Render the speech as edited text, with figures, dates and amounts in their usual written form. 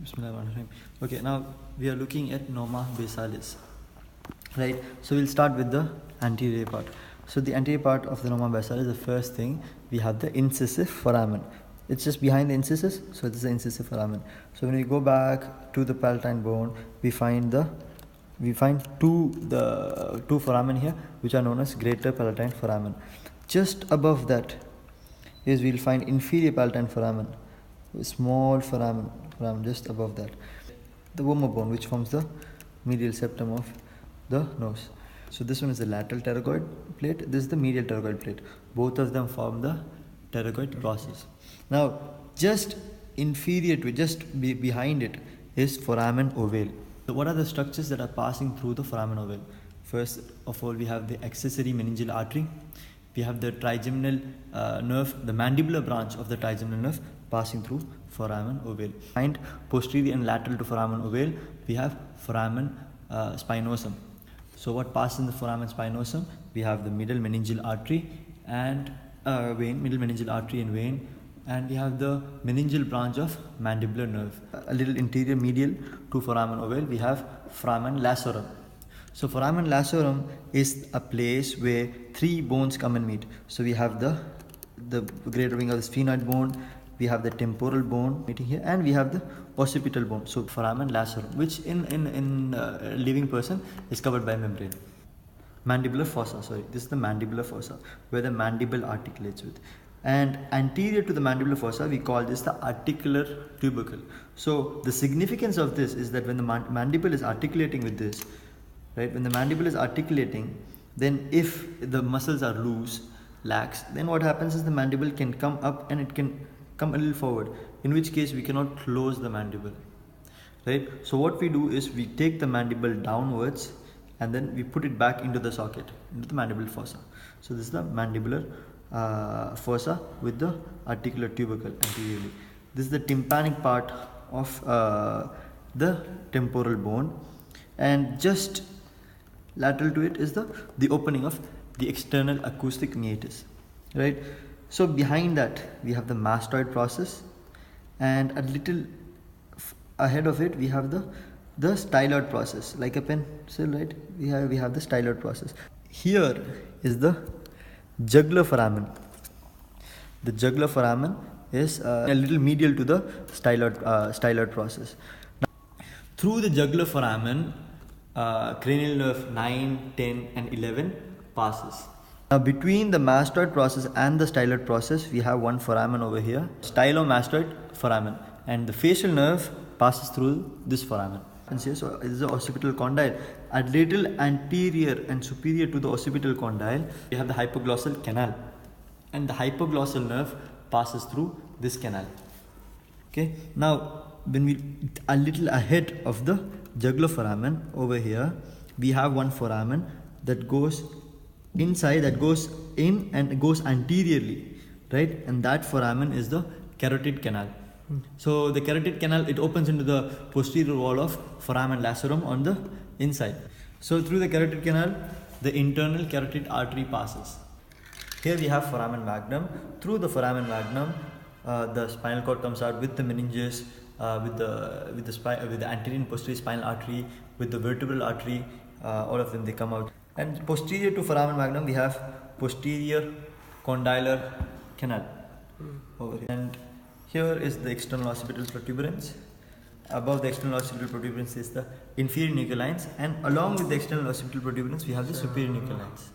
Bismillahirrahmanirrahim. Okay, now we are looking at Norma Basalis. Right, so we'll start with the anterior part. So the anterior part of the Norma Basalis, the first thing, we have the incisive foramen. It's just behind the incisus, so this is the incisive foramen. So when we go back to the palatine bone, we find two foramen here, which are known as greater palatine foramen. Just above that is we'll find inferior palatine foramen, small foramen just above that. The vomer bone, which forms the medial septum of the nose. So this one is the lateral pterygoid plate, this is the medial pterygoid plate. Both of them form the pterygoid process. Now just inferior to it, just behind it, is foramen ovale. So what are the structures that are passing through the foramen ovale? First of all, we have the accessory meningeal artery. We have the trigeminal nerve, the mandibular branch of the trigeminal nerve passing through foramen ovale. And posterior and lateral to foramen ovale, we have foramen spinosum. So what passes in the foramen spinosum? We have the middle meningeal artery and vein, middle meningeal artery and vein, and we have the meningeal branch of mandibular nerve. A little interior medial to foramen ovale, we have foramen lacerum. So foramen lacerum is a place where three bones come and meet. So we have the greater wing of the sphenoid bone, we have the temporal bone meeting here, and we have the occipital bone. So foramen lacerum, which in a living person is covered by membrane. Mandibular fossa, this is the mandibular fossa, where the mandible articulates with. And anterior to the mandibular fossa, we call this the articular tubercle. So the significance of this is that when the mandible is articulating with this, right, when the mandible is articulating, then if the muscles are loose, lax, then what happens is the mandible can come up and it can come a little forward, in which case we cannot close the mandible, right? So what we do is we take the mandible downwards and then we put it back into the socket, into the mandibular fossa. So this is the mandibular fossa with the articular tubercle anteriorly. This is the tympanic part of the temporal bone, and just lateral to it is the opening of the external acoustic meatus, right? So behind that we have the mastoid process, and a little ahead of it we have the styloid process, like a pencil, right? We have the styloid process. Here is the jugular foramen. The jugular foramen is a little medial to the styloid process. Now, through the jugular foramen, cranial nerve 9, 10 and 11 passes. Now between the mastoid process and the styloid process, we have one foramen over here, stylomastoid foramen, and the facial nerve passes through this foramen. And so this is the occipital condyle. A little anterior and superior to the occipital condyle, we have the hypoglossal canal, and the hypoglossal nerve passes through this canal. Okay. Now when we a little ahead of the jugular foramen over here, we have one foramen that goes inside, that goes in and goes anteriorly, right? And that foramen is the carotid canal. So the carotid canal, it opens into the posterior wall of foramen lacerum on the inside. So through the carotid canal, the internal carotid artery passes. Here we have foramen magnum. Through the foramen magnum, the spinal cord comes out with the meninges, with the anterior and posterior spinal artery, with the vertebral artery. All of them, they come out. And posterior to foramen magnum, we have posterior condylar canal over here. And here is the external occipital protuberance. Above the external occipital protuberance is the inferior nuchal lines, and along with the external occipital protuberance, we have the superior nuchal lines.